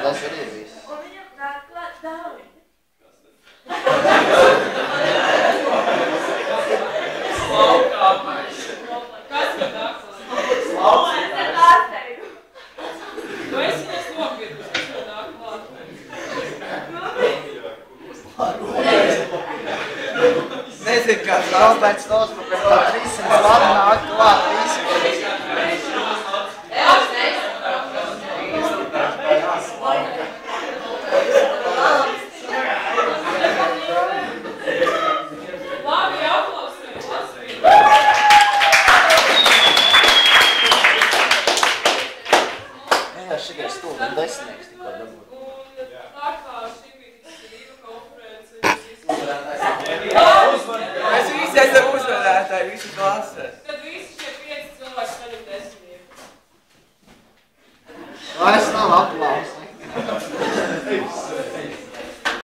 Tas arī ir viss. Un viņam nāk klāt dāvi. Slaukāpais. Kas ir nāk klāt? Es te pārsteigtu. Tu esi viņas nopirkus, kas ir nāk klāt? Nezinu, kāds Alberts tos, ka pēc tā 300 labi nāk klāt visi. Labi, aplausim, lasīt. Jā, šitais stūlim desmitnieks tikko dabūt. Un tā kā šī bija tik svarīga konference, Mēs visi esam uzvarētāji, visi klasē. tad visi šie 5 cilvēki saņem 10. Vairs nav